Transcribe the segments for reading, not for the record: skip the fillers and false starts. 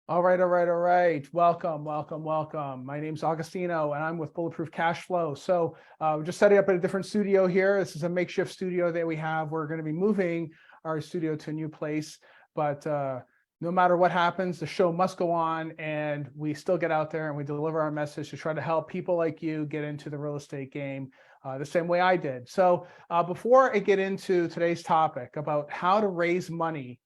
All right, all right, all right. Welcome, welcome, welcome. My name's Augustino, and I'm with Bulletproof Cash Flow. So we're just setting up in a different studio here. This is a makeshift studio that we have. We're going to be moving our studio to a new place, but no matter what happens, the show must go on, and we still get out there and we deliver our message to try to help people like you get into the real estate game the same way I did. So before I get into today's topic about how to raise money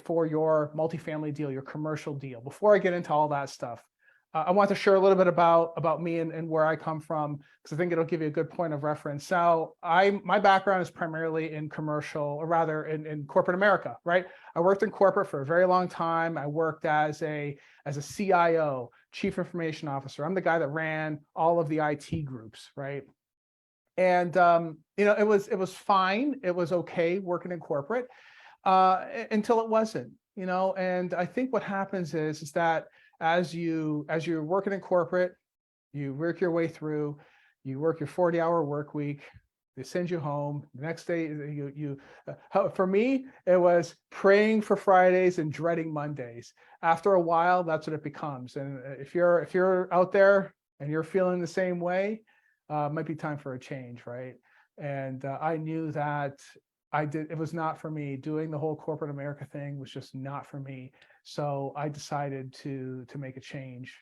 for your multifamily deal, your commercial deal. Before I get into all that stuff, I want to share a little bit about me and where I come from, because I think it'll give you a good point of reference. So my background is primarily in commercial, or rather in corporate America, right? I worked in corporate for a very long time. I worked as a CIO, Chief Information Officer. I'm the guy that ran all of the IT groups, right? And it was fine. It was okay working in corporate until it wasn't, and I think what happens is that as you're working in corporate, you work your way through, you work your 40-hour work week, they send you home the next day. For me, it was praying for Fridays and dreading Mondays. After a while, that's what it becomes. And if you're out there and you're feeling the same way, it might be time for a change, right? And I knew that it was not for me. Doing the whole corporate America thing was just not for me. So I decided to make a change,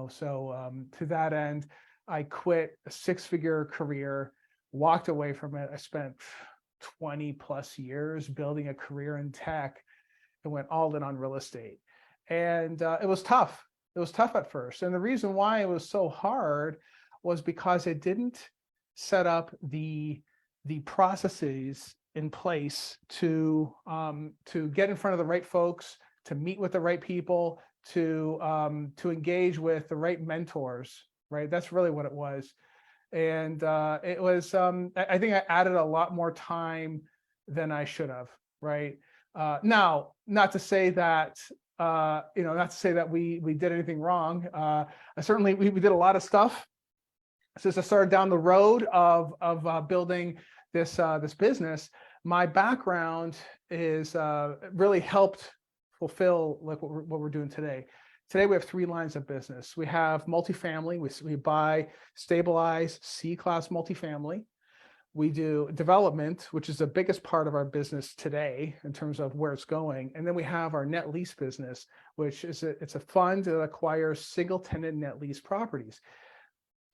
So to that end, I quit a 6-figure career, walked away from it. I spent 20 plus years building a career in tech and went all in on real estate. And it was tough. It was tough at first. And the reason why it was so hard was because it didn't set up the processes in place to get in front of the right folks, to meet with the right people, to engage with the right mentors, right? That's really what it was. And it was, I think I added a lot more time than I should have, right? Now, not to say that, we did anything wrong. Certainly we did a lot of stuff since I started down the road of building this business. My background is really helped fulfill like what we're doing today. Today we have 3 lines of business. We have multifamily. We buy stabilized C-class multifamily. We do development, which is the biggest part of our business today in terms of where it's going. And then we have our net lease business, which is it's a fund that acquires single tenant net lease properties.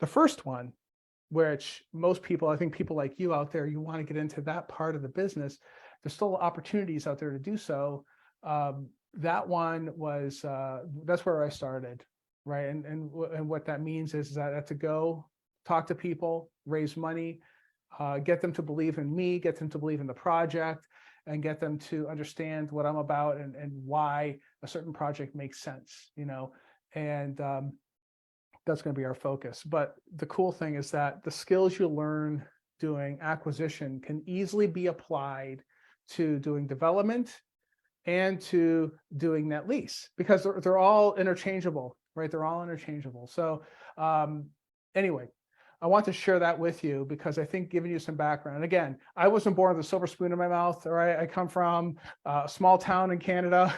The first one, which most people, I think people like you out there, you want to get into that part of the business. There's still opportunities out there to do so. That one was, that's where I started, right? And what that means is that I have to go talk to people, raise money, get them to believe in me, get them to believe in the project, and get them to understand what I'm about and why a certain project makes sense, and that's going to be our focus. But the cool thing is that the skills you learn doing acquisition can easily be applied to doing development and to doing net lease, because they're all interchangeable, right? They're all interchangeable. So anyway, I want to share that with you because I think giving you some background. And again, I wasn't born with a silver spoon in my mouth, all right? I come from a small town in Canada,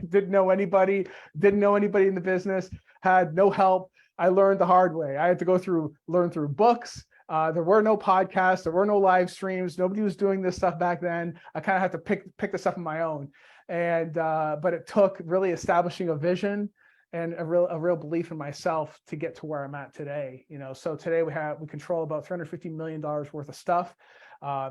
didn't know anybody in the business, had no help. I learned the hard way. I had to learn through books. There were no podcasts. There were no live streams. Nobody was doing this stuff back then. I kind of had to pick this up on my own. And but it took really establishing a vision and a real belief in myself to get to where I'm at today. So today we control about $350 million worth of stuff.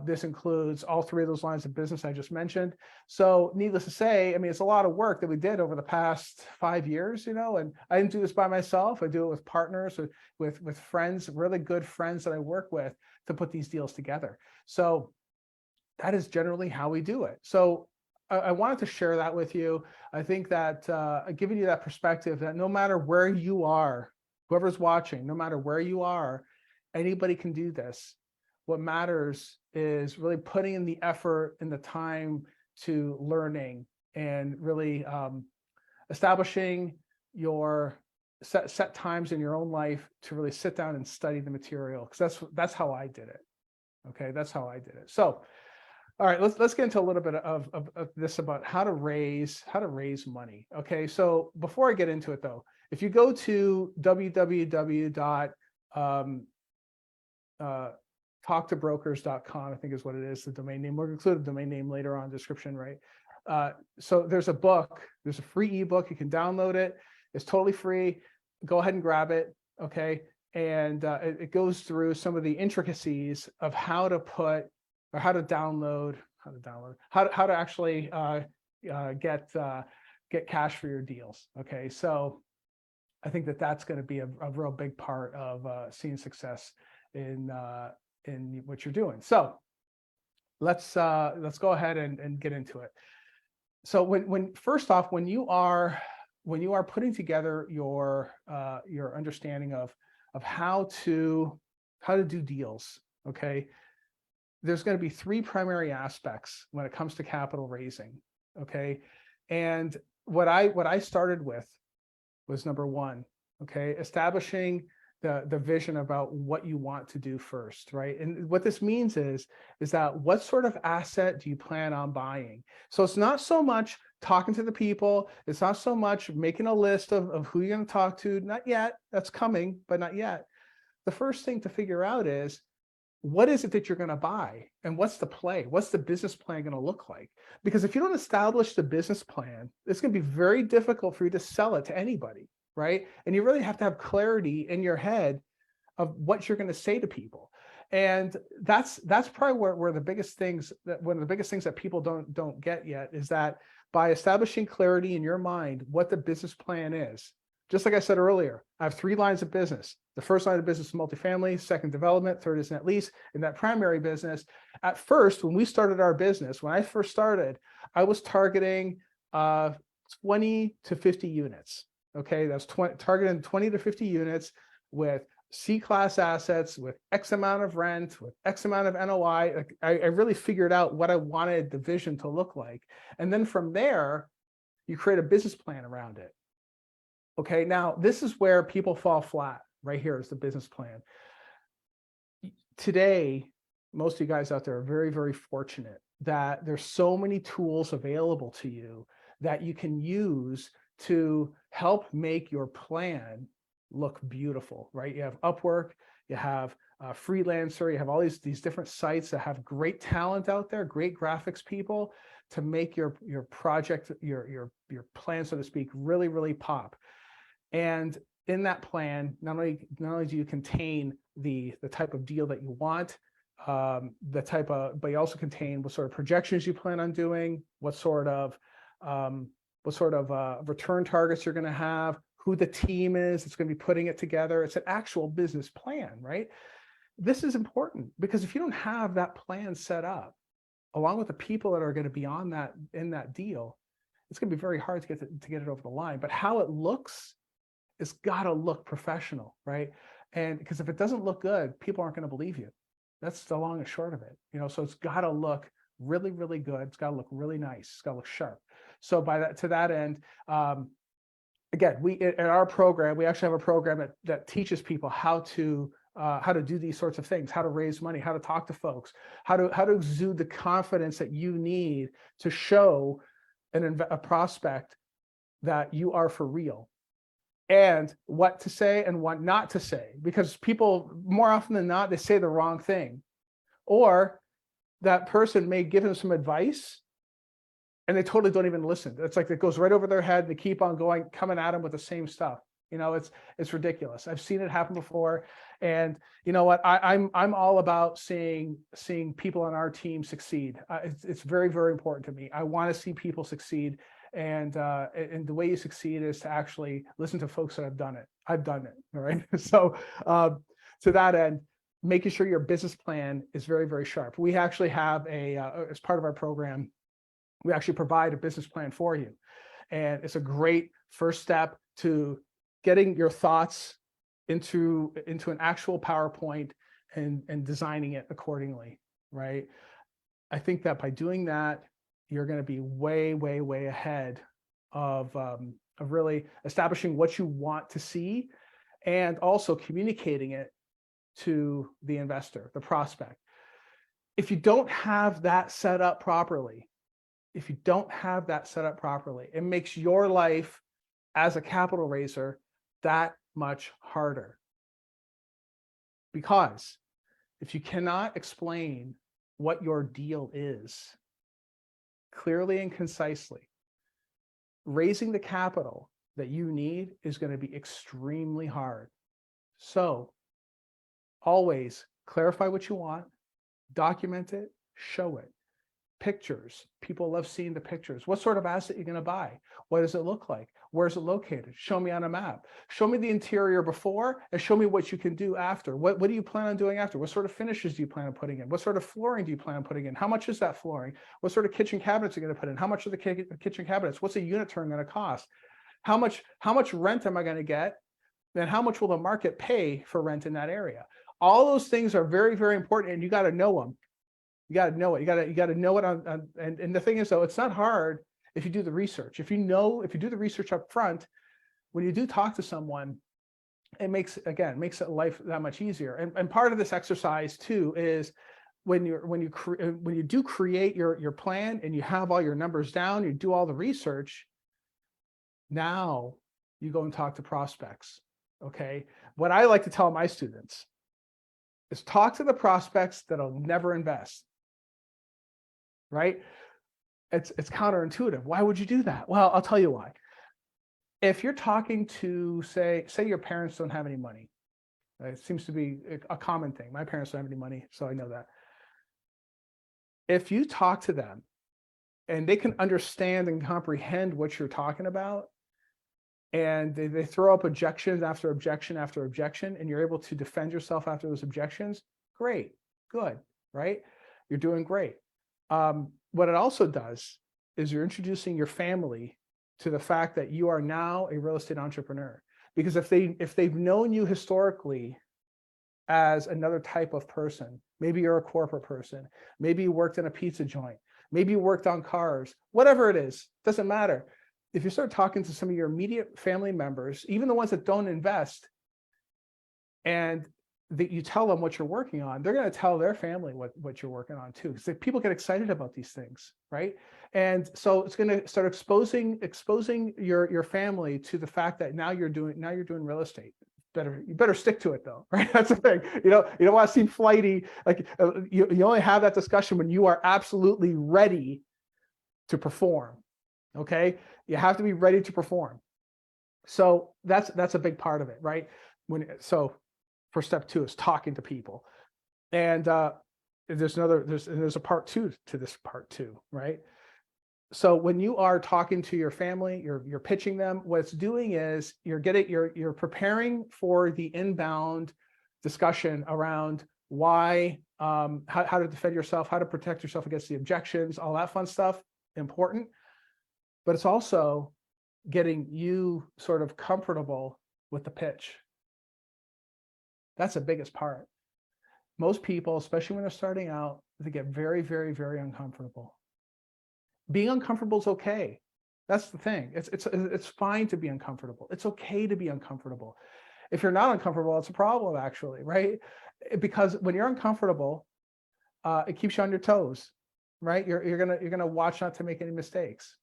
This includes all 3 of those lines of business I just mentioned. So needless to say, I mean, it's a lot of work that we did over the past 5 years, and I didn't do this by myself. I do it with partners, with friends, really good friends that I work with to put these deals together. So that is generally how we do it. So I wanted to share that with you. I think that giving you that perspective that no matter where you are, whoever's watching, no matter where you are, anybody can do this. What matters is really putting in the effort and the time to learning and really establishing your set times in your own life to really sit down and study the material, because that's how I did it. Okay, that's how I did it. So All right, let's get into a little bit of this about how to raise money. Okay, so before I get into it though, if you go to www. Talktobrokers.com, I think is what it is, the domain name. We'll include the domain name later on in the description, right? So there's a book, there's a free ebook, you can download it. It's totally free. Go ahead and grab it, okay? And it goes through some of the intricacies of how to put, or how to actually get cash for your deals, okay? So I think that's going to be a real big part of seeing success in what you're doing. So let's go ahead and get into it. So when first off, when you are putting together your understanding of how to do deals, okay, there's going to be three primary aspects when it comes to capital raising, okay? And what I started with was number one, okay, establishing the vision about what you want to do first, right? And what this means is that what sort of asset do you plan on buying? So it's not so much talking to the people, it's not so much making a list of who you're going to talk to, not yet, that's coming, but not yet. The first thing to figure out is, what is it that you're going to buy, and what's the play? What's the business plan going to look like? Because if you don't establish the business plan, it's going to be very difficult for you to sell it to anybody, right? And you really have to have clarity in your head of what you're going to say to people. And that's probably where the biggest things, that one of the biggest things that people don't get yet, is that by establishing clarity in your mind what the business plan is. Just like I said earlier, I have three lines of business. The first line of business is multifamily, second development, third is net lease. In that primary business, at first, when we started our business, when I first started, I was targeting 20 to 50 units. Okay, that's targeting 20 to 50 units with C-class assets, with X amount of rent, with X amount of NOI. Like I really figured out what I wanted the vision to look like. And then from there, you create a business plan around it. Okay, now this is where people fall flat. Right here is the business plan. Today, most of you guys out there are very, very fortunate that there's so many tools available to you that you can use to help make your plan look beautiful, right? You have Upwork, you have Freelancer, you have all these different sites that have great talent out there, great graphics people to make your project, your plan, so to speak, really, really pop. And in that plan, not only do you contain the type of deal that you want, but you also contain what sort of projections you plan on doing, what sort of return targets you're going to have, who the team is that's going to be putting it together. It's an actual business plan, right? This is important because if you don't have that plan set up, along with the people that are going to be on that in that deal, it's going to be very hard to get it over the line. But how it looks, it's got to look professional, right? And because if it doesn't look good, people aren't going to believe you. That's the long and short of it, you know. So it's got to look really, really good. It's got to look really nice. It's got to look sharp. So to that end, again, in our program, we actually have a program that teaches people how to do these sorts of things, how to raise money, how to talk to folks, how to exude the confidence that you need to show a prospect that you are for real, and what to say and what not to say, because people, more often than not, they say the wrong thing, or that person may give them some advice and they totally don't even listen. It's like it goes right over their head. They keep on going, coming at them with the same stuff. You know, it's ridiculous. I've seen it happen before. And you know what? I'm all about seeing people on our team succeed. It's very, very important to me. I want to see people succeed. And the way you succeed is to actually listen to folks that have done it. I've done it. All right. So to that end, making sure your business plan is very, very sharp. We actually have as part of our program, we actually provide a business plan for you. And it's a great first step to getting your thoughts into an actual PowerPoint and designing it accordingly, right? I think that by doing that, you're going to be way, way, way ahead of really establishing what you want to see and also communicating it to the investor, the prospect. if you don't have that set up properly, it makes your life as a capital raiser that much harder. Because if you cannot explain what your deal is clearly and concisely, raising the capital that you need is going to be extremely hard. So always clarify what you want, document it, show it. Pictures. People love seeing the pictures. What sort of asset you're going to buy? What does it look like? Where is it located? Show me on a map. Show me the interior before and show me what you can do after. What do you plan on doing after? What sort of finishes do you plan on putting in? What sort of flooring do you plan on putting in? How much is that flooring? What sort of kitchen cabinets are you going to put in? How much are the kitchen cabinets? What's a unit turn going to cost? How much rent am I going to get? Then how much will the market pay for rent in that area? All those things are very, very important, and you got to know them. You got to know it. You got to know it and the thing is, though, it's not hard if you do the research. If you do the research up front, when you do talk to someone, it makes it life that much easier. And part of this exercise too is when you do create your plan and you have all your numbers down, you do all the research. Now you go and talk to prospects. Okay. What I like to tell my students is talk to the prospects that'll never invest. Right? It's counterintuitive. Why would you do that? Well, I'll tell you why. If you're talking to, say your parents don't have any money, it seems to be a common thing. My parents don't have any money, so I know that. If you talk to them and they can understand and comprehend what you're talking about, and they throw up objections after objection after objection, and you're able to defend yourself after those objections, great, good, right? You're doing great. What it also does is you're introducing your family to the fact that you are now a real estate entrepreneur. Because if they've known you historically as another type of person, maybe you're a corporate person, maybe you worked in a pizza joint, maybe you worked on cars, whatever it is, doesn't matter. If you start talking to some of your immediate family members, even the ones that don't invest, and that you tell them what you're working on, they're going to tell their family what you're working on too. So people get excited about these things, right? And so it's going to start exposing your family to the fact that now you're doing real estate. You better stick to it though, right? That's the thing. You don't want to seem flighty. Like you only have that discussion when you are absolutely ready to perform. Okay, you have to be ready to perform. So that's a big part of it, right? For step 2 is talking to people, and there's a part 2 to this part 2, right? So when you are talking to your family, you're pitching them. What it's doing is you're preparing for the inbound discussion around why, how to defend yourself, how to protect yourself against the objections, all that fun stuff, important. But it's also getting you sort of comfortable with the pitch. That's the biggest part. Most people, especially when they're starting out, they get very, very, very uncomfortable. Being uncomfortable is okay. That's the thing. It's fine to be uncomfortable. It's okay to be uncomfortable. If you're not uncomfortable, it's a problem actually, right? Because when you're uncomfortable, it keeps you on your toes, right? You're gonna watch not to make any mistakes,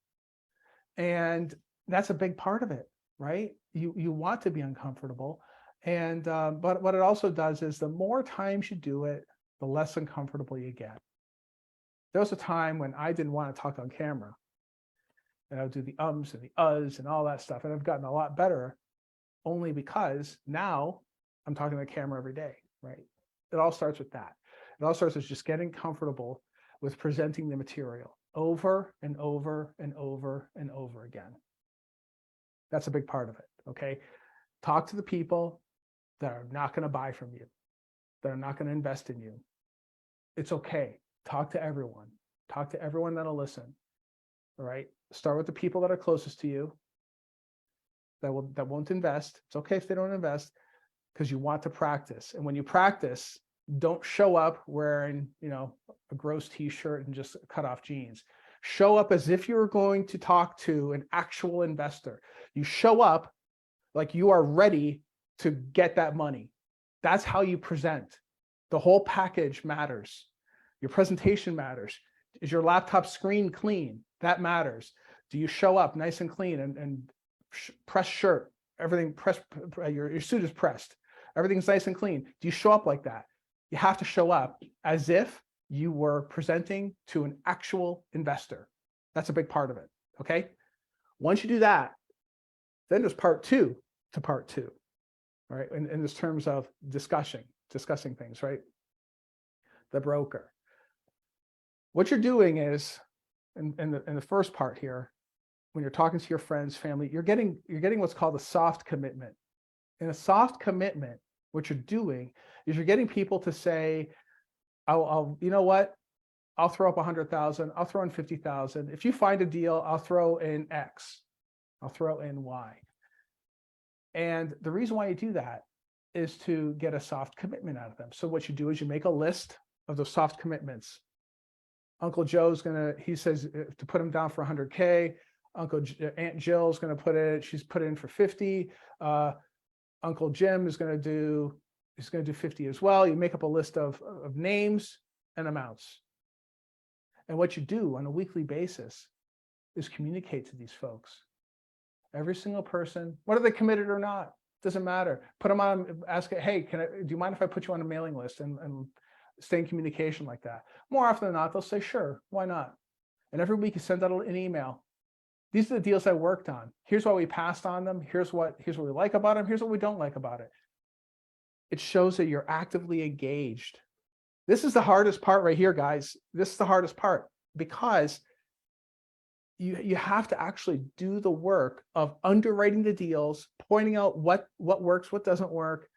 and that's a big part of it, right? You want to be uncomfortable. And but what it also does is the more times you do it, the less uncomfortable you get. There was a time when I didn't want to talk on camera, and I would do the ums and the uhs and all that stuff. And I've gotten a lot better only because now I'm talking to the camera every day, right? It all starts with that. It all starts with just getting comfortable with presenting the material over and over and over and over again. That's a big part of it, okay? Talk to the people that are not going to buy from you, that are not going to invest in you. It's okay. Talk to everyone. Talk to everyone that'll listen. All right. Start with the people that are closest to you that won't invest. It's okay if they don't invest, because you want to practice. And when you practice, don't show up wearing, a gross t-shirt and just cut off jeans. Show up as if you're going to talk to an actual investor. You show up like you are ready to get that money. That's how you present. The whole package matters. Your presentation matters. Is your laptop screen clean? That matters. Do you show up nice and clean and press shirt? Everything pressed, your suit is pressed. Everything's nice and clean. Do you show up like that? You have to show up as if you were presenting to an actual investor. That's a big part of it, okay? Once you do that, then there's part two to part two, all right? In this terms of discussing things, right? The broker. What you're doing is, in the first part here, when you're talking to your friends, family, you're getting what's called a soft commitment. In a soft commitment, what you're doing is you're getting people to say, I'll you know what? I'll throw up 100,000. I'll throw in 50,000. If you find a deal, I'll throw in X. I'll throw in Y. And the reason why you do that is to get a soft commitment out of them. So what you do is you make a list of those soft commitments. Uncle Joe's he says to put him down for 100K. Aunt Jill's she's put in for 50. Uncle Jim is going to do 50 as well. You make up a list of names and amounts. And what you do on a weekly basis is communicate to these folks. Every single person, whether they committed or not, doesn't matter. Put them on, ask it, hey, do you mind if I put you on a mailing list and stay in communication like that? More often than not, they'll say, sure, why not? And every week you send out an email. These are the deals I worked on. Here's why we passed on them. Here's what we like about them. Here's what we don't like about it. It shows that you're actively engaged. This is the hardest part right here, guys. This is the hardest part because you have to actually do the work of underwriting the deals, pointing out what works, what doesn't work.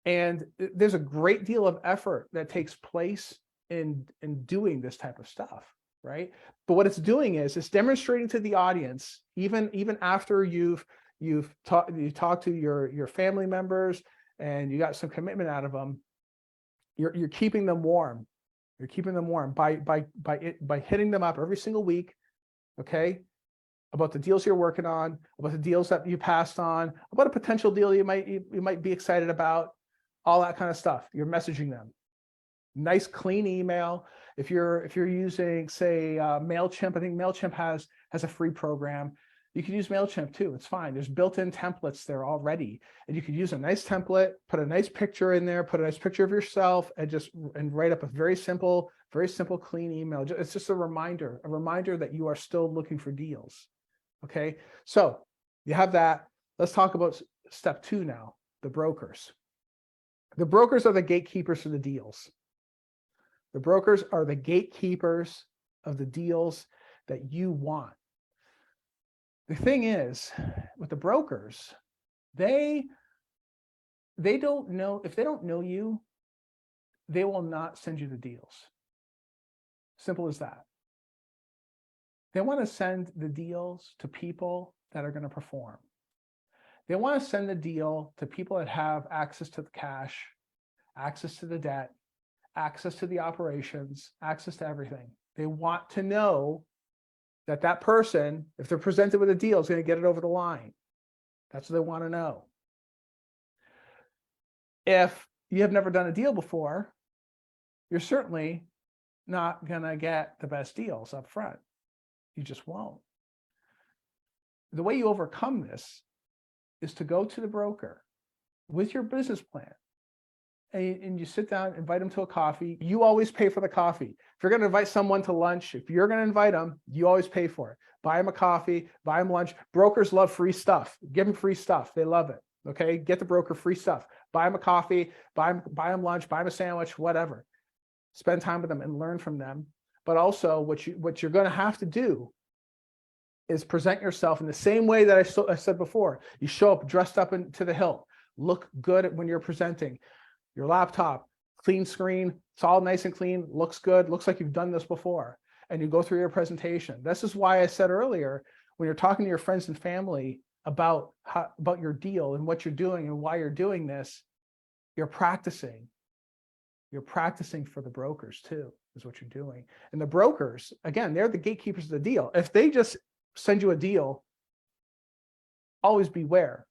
And there's a great deal of effort that takes place in doing this type of stuff, right? But what it's doing is it's demonstrating to the audience, even after you've talked to your family members and you got some commitment out of them, you're keeping them warm. You're keeping them warm by hitting them up every single week, okay? About the deals you're working on, about the deals that you passed on, about a potential deal you might be excited about, all that kind of stuff. You're messaging them. Nice clean email. If you're using, say, MailChimp, I think MailChimp has a free program. You can use MailChimp too. It's fine. There's built-in templates there already. And you could use a nice template, put a nice picture in there, put a nice picture of yourself, and write up a very simple, clean email. It's just a reminder that you are still looking for deals. Okay. So you have that. Let's talk about step two now, the brokers. The brokers are the gatekeepers for the deals. The brokers are the gatekeepers of the deals that you want. The thing is, with the brokers, they don't know, if they don't know you, they will not send you the deals. Simple as that. They want to send the deals to people that are going to perform. They want to send the deal to people that have access to the cash, access to the debt, access to the operations, access to everything. They want to know that person, if they're presented with a deal, is going to get it over the line. That's what they want to know. If you have never done a deal before, you're certainly not going to get the best deals up front. You just won't. The way you overcome this is to go to the broker with your business plan. And you sit down, invite them to a coffee. You always pay for the coffee. If you're going to invite someone to lunch, if you're going to invite them, you always pay for it. Buy them a coffee, buy them lunch. Brokers love free stuff. Give them free stuff. They love it. Okay. Get the broker free stuff. Buy them a coffee, buy them lunch, buy them a sandwich, whatever. Spend time with them and learn from them. But also what you're going to have to do is present yourself in the same way that I said before. You show up dressed up to the hilt. Look good when you're presenting. Your laptop, clean screen, it's all nice and clean, looks good, looks like you've done this before. And you go through your presentation. This is why I said earlier, when you're talking to your friends and family about your deal and what you're doing and why you're doing this, you're practicing. You're practicing for the brokers too, is what you're doing. And the brokers, again, they're the gatekeepers of the deal. If they just send you a deal, always beware.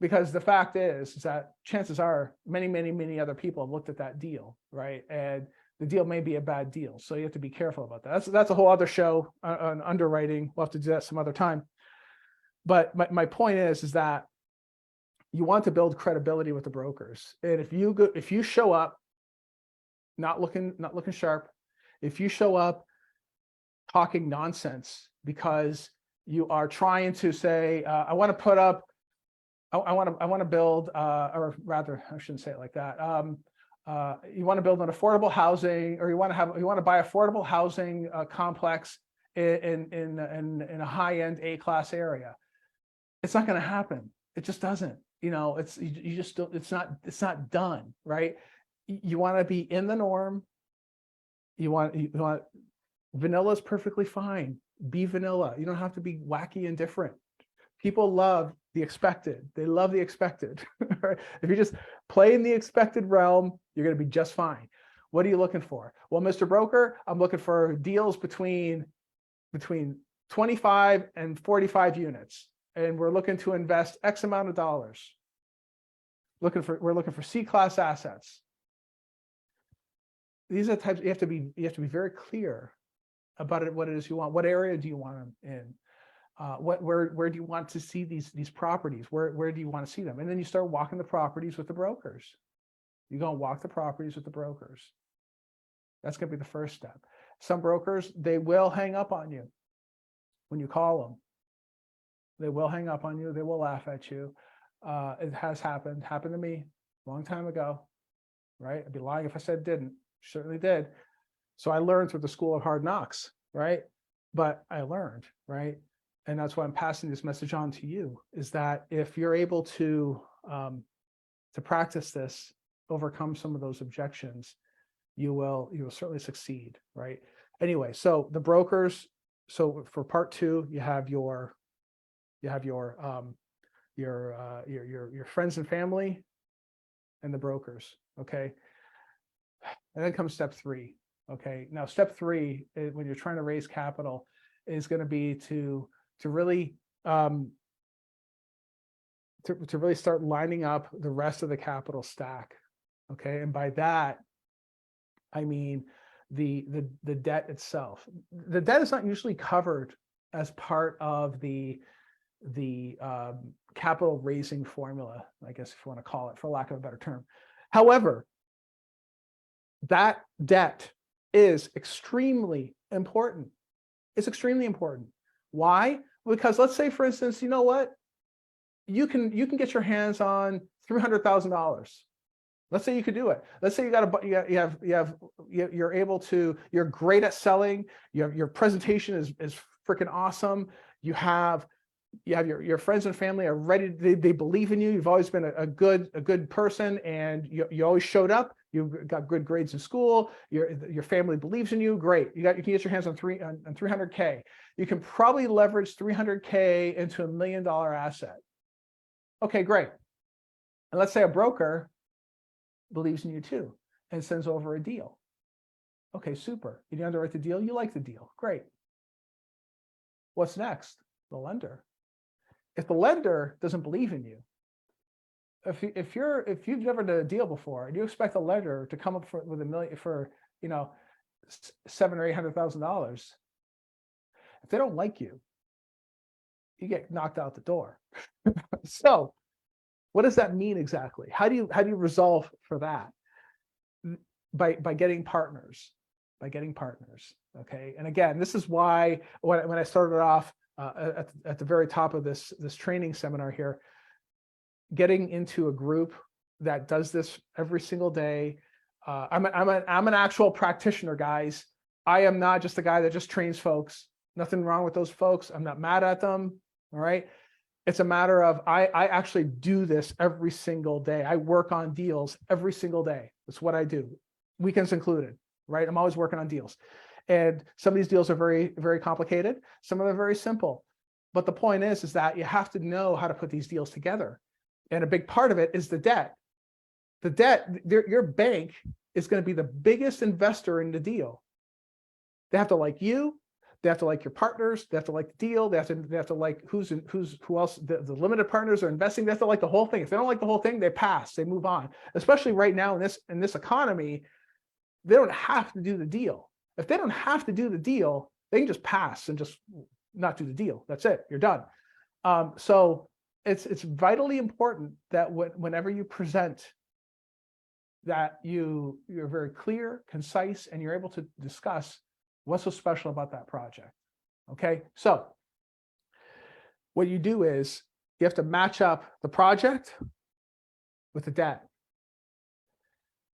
Because the fact is that chances are many other people have looked at that deal, right? And the deal may be a bad deal. So you have to be careful about that. That's a whole other show on underwriting. We'll have to do that some other time. But my point is that you want to build credibility with the brokers. And if you show up not looking sharp, if you show up talking nonsense because you are trying to say, I want to put up, I want to build, or rather, I shouldn't say it like that. You want to build an affordable housing, or you want to buy affordable housing complex in a high-end A-class area. It's not going to happen. It just doesn't. You just don't. It's not done, right? You want to be in the norm. You want vanilla is perfectly fine. Be vanilla. You don't have to be wacky and different. People love the expected. They love the expected. Right? If you just play in the expected realm, you're going to be just fine. What are you looking for? Well, Mr. Broker, I'm looking for deals between 25 and 45 units. And we're looking to invest X amount of dollars. We're looking for C-class assets. These are the types you have to be very clear about it, what it is you want. What area do you want them in? Where do you want to see these properties? Where do you want to see them? And then you start walking the properties with the brokers. You go and walk the properties with the brokers. That's going to be the first step. Some brokers, they will hang up on you when you call them. They will hang up on you. They will laugh at you. It has happened to me a long time ago, right? I'd be lying if I said it didn't. Certainly did. So I learned through the school of hard knocks, right? But I learned, right? And that's why I'm passing this message on to you, is that if you're able to practice this, overcome some of those objections, you will certainly succeed, right? Anyway, so the brokers. So for part two, you have your friends and family and the brokers. Okay. And then comes step three. Okay. Now, step three, when you're trying to raise capital, is going to be to really to really start lining up the rest of the capital stack. Okay. And by that, I mean the debt itself. The debt is not usually covered as part of the capital raising formula, I guess, if you want to call it, for lack of a better term. However, that debt is extremely important. It's extremely important. Why? Because let's say, for instance, you know what? You can get your hands on $300,000. Let's say you could do it. Let's say you're great at selling. Your presentation is freaking awesome. You have your friends and family are ready. They believe in you. You've always been a good person, and you always showed up. You got good grades in school. Your family believes in you. Great. You can get your hands on $300K. You can probably leverage $300K into $1 million asset. Okay, great. And let's say a broker believes in you too and sends over a deal. Okay, super. You underwrite the deal. You like the deal. Great. What's next? The lender. If the lender doesn't believe in you, if you've never done a deal before and you expect the lender to come up with $1 million for $700,000 or $800,000, if they don't like you, you get knocked out the door. So, what does that mean exactly? How do you resolve for that? By getting partners. By getting partners. Okay, and again, this is why when I started off at the very top of this training seminar here, getting into a group that does this every single day. I'm an actual practitioner, guys. I am not just a guy that just trains folks. Nothing wrong with those folks. I'm not mad at them. All right. It's a matter of I actually do this every single day. I work on deals every single day. That's what I do, weekends included. Right. I'm always working on deals. And some of these deals are very, very complicated. Some of them are very simple. But the point is that you have to know how to put these deals together. And a big part of it is the debt. The debt, your bank is going to be the biggest investor in the deal. They have to like you. They have to like your partners. They have to like the deal. They have to like who else. The limited partners are investing. They have to like the whole thing. If they don't like the whole thing, they pass. They move on. Especially right now in this economy, they don't have to do the deal. If they don't have to do the deal, they can just pass and just not do the deal. That's it. You're done. So it's vitally important that whenever you present, that you're very clear, concise, and you're able to discuss what's so special about that project. Okay, so what you do is you have to match up the project with the debt.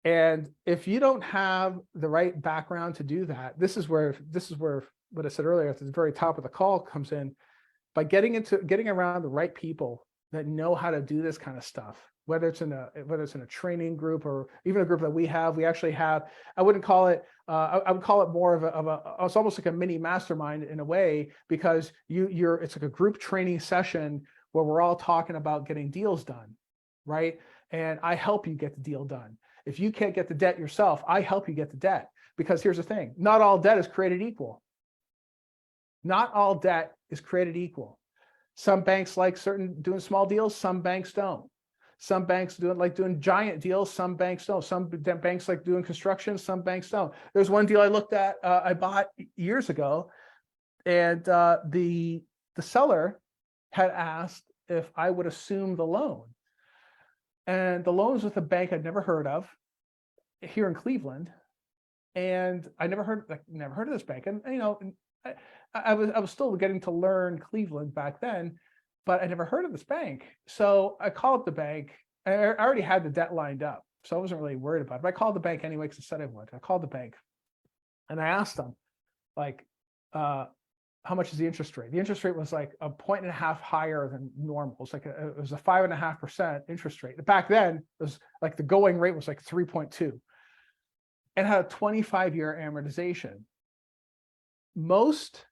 And if you don't have the right background to do that, this is where what I said earlier at the very top of the call comes in. By getting around the right people that know how to do this kind of stuff, whether it's in a training group or even a group that we actually have. I wouldn't call it. I would call it more of a. It's almost like a mini mastermind in a way, because it's like a group training session where we're all talking about getting deals done, right? And I help you get the deal done. If you can't get the debt yourself, I help you get the debt. Because here's the thing: not all debt is created equal. Not all debt is created equal. Some banks like doing small deals, some banks don't. Some banks like doing giant deals, some banks don't. Some banks like doing construction, some banks don't. There's one deal I looked at, I bought years ago, and the seller had asked if I would assume the loan. And the loan was with a bank I'd never heard of here in Cleveland. And I never heard of this bank. And I was still getting to learn Cleveland back then, but I never heard of this bank. So I called the bank. I already had the debt lined up, so I wasn't really worried about it. But I called the bank anyway because I said I would. I called the bank and I asked them, like, how much is the interest rate? The interest rate was like 1.5 points higher than normal. It was a 5.5% interest rate. Back then, it was like the going rate was like 3.2. And had a 25-year amortization. Most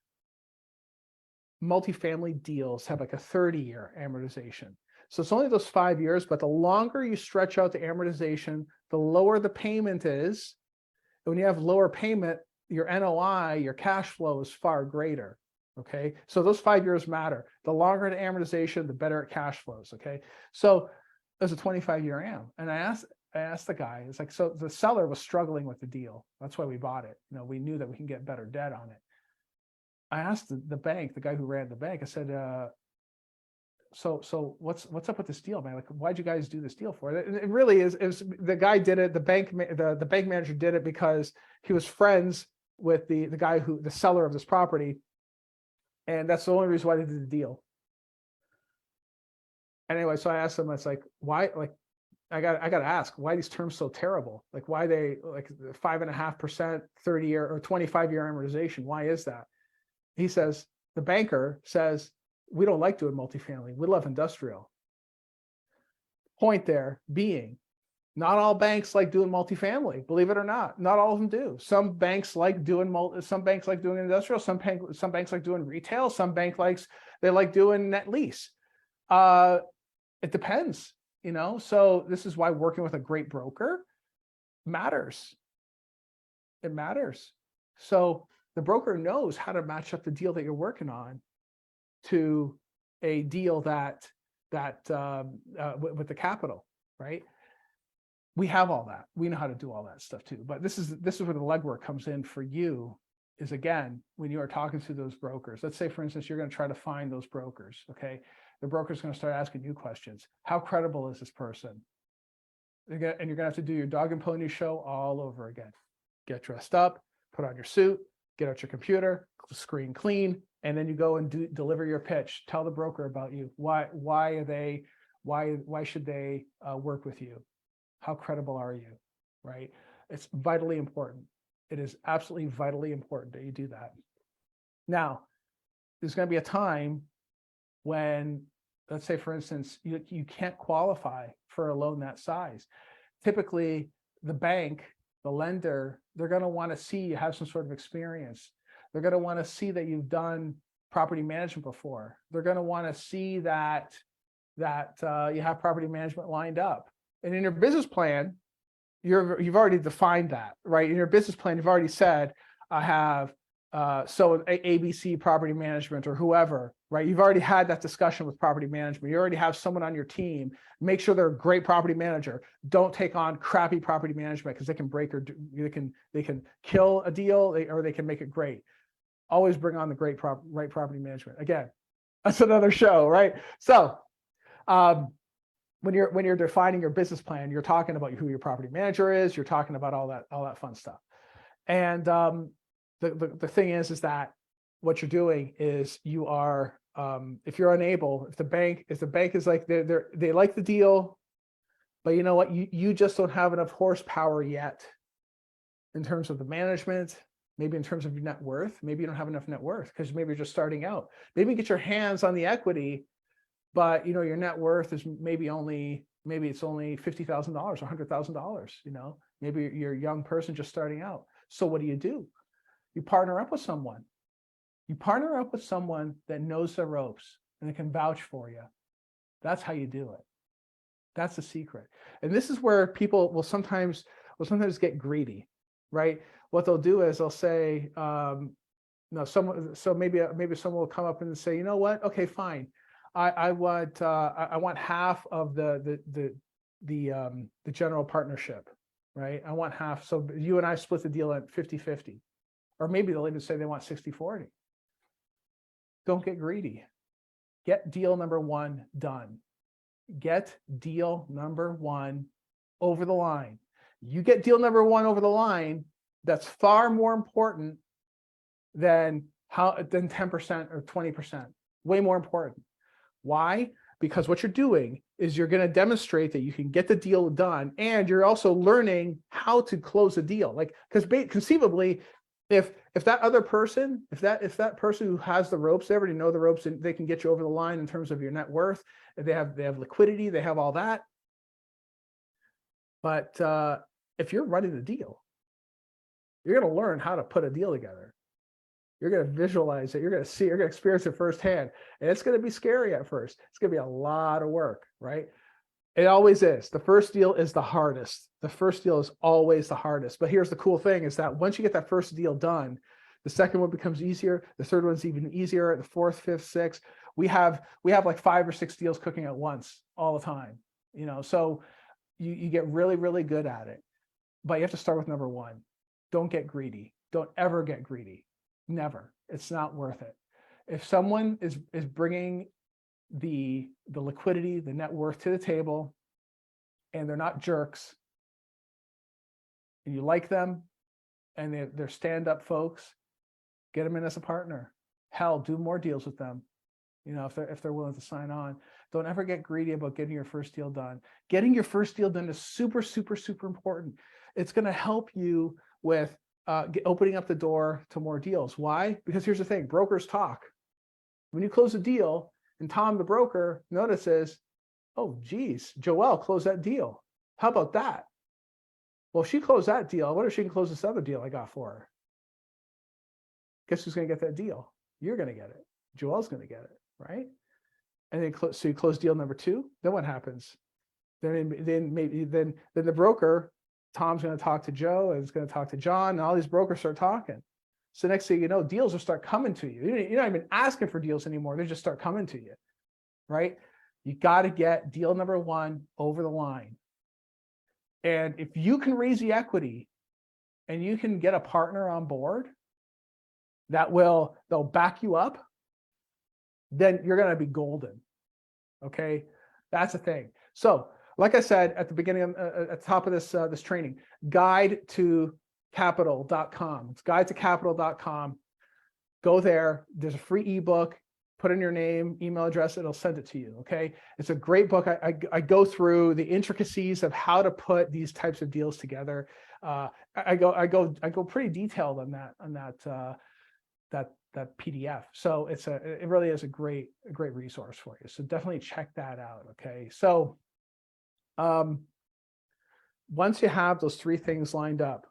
multifamily deals have like a 30-year amortization. So it's only those 5 years, but the longer you stretch out the amortization, the lower the payment is. And when you have lower payment, your NOI, your cash flow is far greater. Okay. So those 5 years matter. The longer the amortization, the better it cash flows. Okay. So there's a 25-year am. And I asked the guy, it's like, so the seller was struggling with the deal. That's why we bought it. We knew that we can get better debt on it. I asked the bank, the guy who ran the bank, I said, so what's up with this deal, man? Like, why'd you guys do this deal for? It really is the guy did it. The bank manager did it because he was friends with the guy the seller of this property. And that's the only reason why they did the deal. Anyway, so I asked him, it's like, why, like, I got to ask, why are these terms so terrible? Like, why they like 5.5%, 30-year or 25-year amortization? Why is that? He says, the banker says, we don't like doing multifamily. We love industrial. Point there being, not all banks like doing multifamily, believe it or not. Not all of them do. Some banks like doing industrial. Some banks like doing retail. Some bank they like doing net lease. It depends, So this is why working with a great broker matters. It matters. So the broker knows how to match up the deal that you're working on to a deal that with the capital, right? We have all that. We know how to do all that stuff too. But this is where the legwork comes in for you. Is again, when you are talking to those brokers. Let's say, for instance, you're going to try to find those brokers. Okay, the broker's going to start asking you questions. How credible is this person? And you're going to have to do your dog and pony show all over again. Get dressed up, put on your suit, get out your computer, screen clean, and then you go and deliver your pitch. Tell the broker about you. Why should they work with you? How credible are you? Right? It's vitally important. It is absolutely vitally important that you do that. Now, there's going to be a time when, let's say, for instance, you can't qualify for a loan that size. Typically, the bank, the lender, they're going to want to see you have some sort of experience. They're going to want to see that you've done property management before. They're going to want to see that you have property management lined up. And in your business plan, you've already defined that, right? In your business plan, you've already said, I have So ABC Property Management or whoever, right? You've already had that discussion with property management. You already have someone on your team. Make sure they're a great property manager. Don't take on crappy property management because they can break or they can kill a deal or they can make it great. Always bring on the right property management. Again, that's another show, right? So when you're defining your business plan, you're talking about who your property manager is. You're talking about all that fun stuff. And the thing is that what you're doing is you are, if you're unable, if the bank is like, they like the deal, but you know what, you just don't have enough horsepower yet in terms of the management, maybe in terms of your net worth. Maybe you don't have enough net worth because maybe you're just starting out. Maybe get your hands on the equity, but you know, your net worth is maybe it's only $50,000 or $100,000, you know, maybe you're a young person just starting out. So what do? You partner up with someone. You partner up with someone that knows the ropes and that can vouch for you. That's how you do it. That's the secret. And this is where people will sometimes get greedy, right? What they'll do is they'll say, no, maybe someone will come up and say, you know what? Okay, fine. I want half of the general partnership, right? I want half. So you and I split the deal at 50-50. Or maybe they'll even say they want 60-40. Don't get greedy. Get deal number one done. Get deal number one over the line. You get deal number one over the line, that's far more important than 10% or 20%. Way more important. Why? Because what you're doing is you're going to demonstrate that you can get the deal done, and you're also learning how to close a deal. Like, because conceivably, if that other person, if that person who has the ropes, they already know the ropes, and they can get you over the line in terms of your net worth. They have liquidity, they have all that. But if you're running the deal, you're going to learn how to put a deal together. You're going to visualize it. You're going to see, you're going to experience it firsthand. And it's going to be scary at first. It's going to be a lot of work, right? It always is. The first deal is the hardest. The first deal is always the hardest. But here's the cool thing is that once you get that first deal done, the second one becomes easier. The third one's even easier. The fourth, fifth, sixth. We have like 5 or 6 deals cooking at once all the time. You know, so you get really, really good at it. But you have to start with number one. Don't get greedy. Don't ever get greedy. Never. It's not worth it. If someone is bringing the liquidity, the net worth to the table, and they're not jerks, and you like them, and they're stand-up folks, get them in as a partner. Hell, do more deals with them. You know, if they're willing to sign on. Don't ever get greedy about getting your first deal done. Getting your first deal done is super, super, super important. It's going to help you with opening up the door to more deals. Why? Because here's the thing, brokers talk. When you close a deal and Tom, the broker, notices, oh, geez, Joelle closed that deal. How about that? Well, if she closed that deal, I wonder if she can close this other deal I got for her. Guess who's going to get that deal? You're going to get it. Joelle's going to get it, right? And then so you close deal number 2. Then what happens? Then the broker, Tom's going to talk to Joe, and it's going to talk to John, and all these brokers start talking. So next thing you know, deals will start coming to you. You're not even asking for deals anymore. They just start coming to you, right? You got to get deal number 1 over the line. And if you can raise the equity and you can get a partner on board they'll back you up, then you're going to be golden. Okay. That's the thing. So like I said, at the beginning, at the top of this training, guidetocapital.com. It's guidetocapital.com. Go there. There's a free ebook. Put in your name, email address. It'll send it to you. Okay. It's a great book. I go through the intricacies of how to put these types of deals together. I go pretty detailed on that PDF. So it really is a great resource for you. So definitely check that out. Okay. So once you have those 3 things lined up,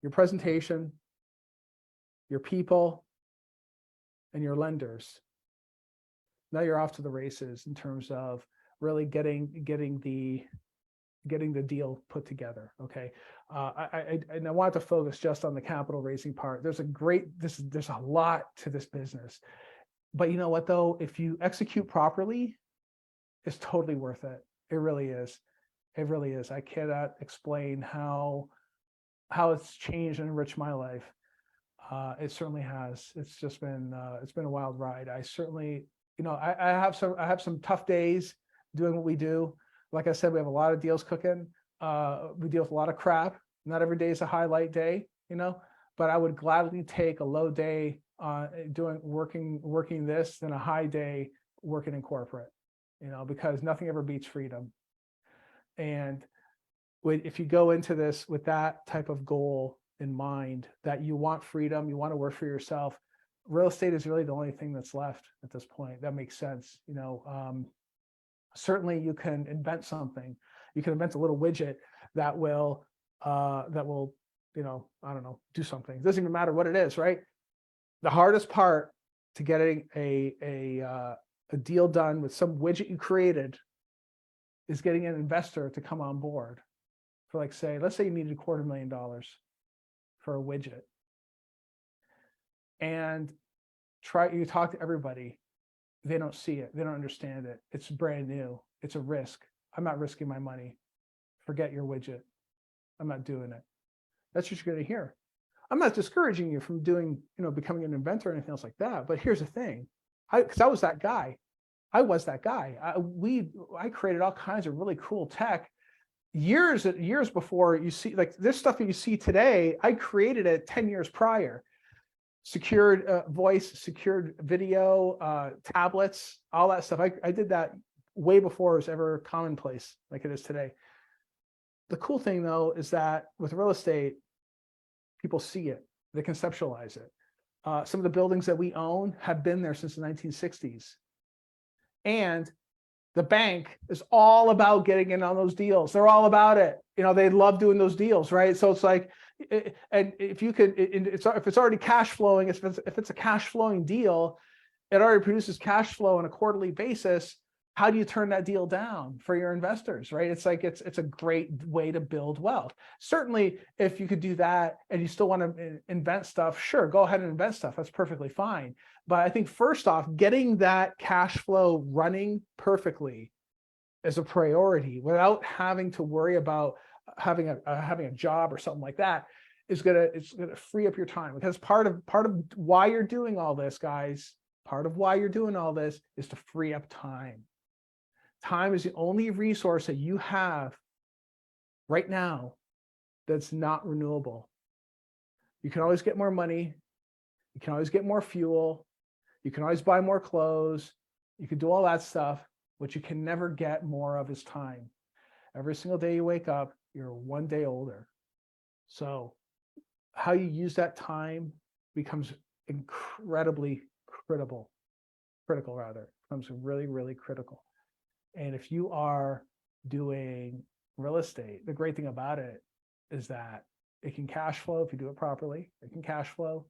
your presentation, your people, and your lenders, now you're off to the races in terms of really getting getting the deal put together. Okay. And I wanted to focus just on the capital raising part. There's a lot to this business, but you know what though? If you execute properly, it's totally worth it. It really is. It really is. I cannot explain how it's changed and enriched my life. It certainly has. It's been a wild ride. I certainly, I have some tough days doing what we do. Like I said, we have a lot of deals cooking. We deal with a lot of crap. Not every day is a highlight day, but I would gladly take a low day working this than a high day working in corporate, because nothing ever beats freedom. And if you go into this with that type of goal in mind, that you want freedom, you want to work for yourself, real estate is really the only thing that's left at this point. That makes sense. Certainly you can invent something. You can invent a little widget that will, I don't know, do something. It doesn't even matter what it is, right? The hardest part to getting a deal done with some widget you created is getting an investor to come on board for, like, let's say you needed $250,000 for a widget, and you talk to everybody. They don't see it. They don't understand it. It's brand new. It's a risk. I'm not risking my money. Forget your widget. I'm not doing it. That's what you're going to hear. I'm not discouraging you from becoming an inventor or anything else like that. But here's the thing. Because I was that guy. I created all kinds of really cool tech years before you see, like, this stuff that you see today. I created it 10 years prior. Secured voice, secured video, tablets, all that stuff. I did that way before it was ever commonplace like it is today. The cool thing though is that with real estate, people see it, they conceptualize it. Some of the buildings that we own have been there since the 1960s. And the bank is all about getting in on those deals. They're all about it. They love doing those deals, right? So it's like, and if you could, if it's already cash flowing, if it's a cash flowing deal, it already produces cash flow on a quarterly basis. How do you turn that deal down for your investors, right? It's like, it's a great way to build wealth. Certainly, if you could do that and you still want to invent stuff, sure, go ahead and invent stuff. That's perfectly fine. But I think first off, getting that cash flow running perfectly is a priority without having to worry about having a job or something like that. It's gonna free up your time, because part of why you're doing all this, guys, part of why you're doing all this is to free up time. Time is the only resource that you have right now that's not renewable. You can always get more money. You can always get more fuel. You can always buy more clothes. You can do all that stuff. What you can never get more of is time. Every single day you wake up, you're one day older. So how you use that time becomes incredibly critical, becomes really, really critical. And if you are doing real estate, the great thing about it is that it can cash flow if you do it properly. It can cash flow,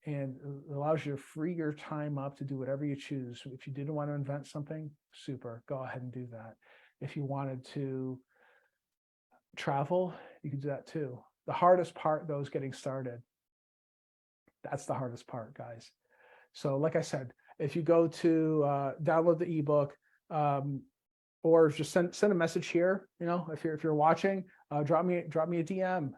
and it allows you to free your time up to do whatever you choose. If you didn't want to invent something, super, go ahead and do that. If you wanted to travel, you can do that too. The hardest part, though, is getting started. That's the hardest part, guys. So like I said, if you go to download the ebook, or just send a message here, if you're watching, drop me a DM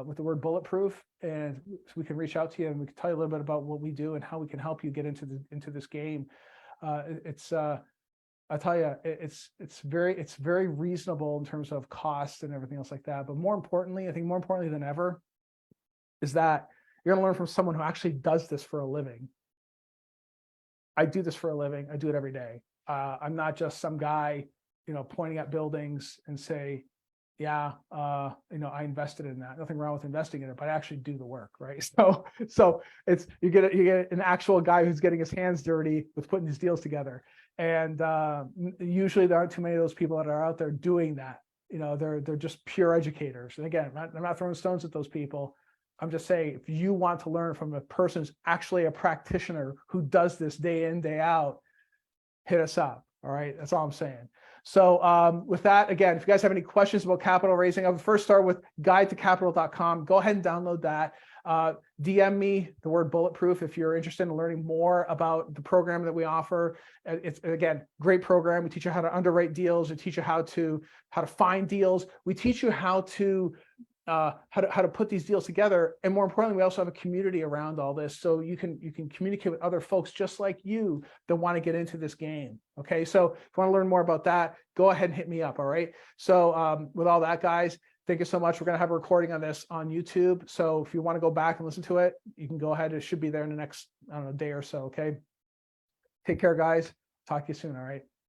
with the word bulletproof, and we can reach out to you and we can tell you a little bit about what we do and how we can help you get into this game. I tell you, it's very reasonable in terms of cost and everything else like that. But more importantly, I think more importantly than ever, is that you're going to learn from someone who actually does this for a living. I do this for a living. I do it every day. I'm not just some guy, pointing at buildings and say, yeah, I invested in that. Nothing wrong with investing in it, but I actually do the work, right? So it's you get an actual guy who's getting his hands dirty with putting these deals together. And usually there aren't too many of those people that are out there doing that. They're just pure educators. And again, I'm not throwing stones at those people. I'm just saying, if you want to learn from a person who's actually a practitioner who does this day in, day out, hit us up. All right, that's all I'm saying. So with that, again, if you guys have any questions about capital raising, I would first start with guidetocapital.com. Go ahead and download that. DM me the word bulletproof if you're interested in learning more about the program that we offer. It's, again, great program. We teach you how to underwrite deals. We teach you how to find deals. We teach you how to put these deals together, and more importantly, we also have a community around all this, so you can communicate with other folks just like you that want to get into this game. Okay, so if you want to learn more about that, go ahead and hit me up. All right, so with all that, guys, thank you so much. We're going to have a recording on this on YouTube, so if you want to go back and listen to it, you can go ahead. It should be there in the next, I don't know, day or so. Okay, take care, guys. Talk to you soon. All right.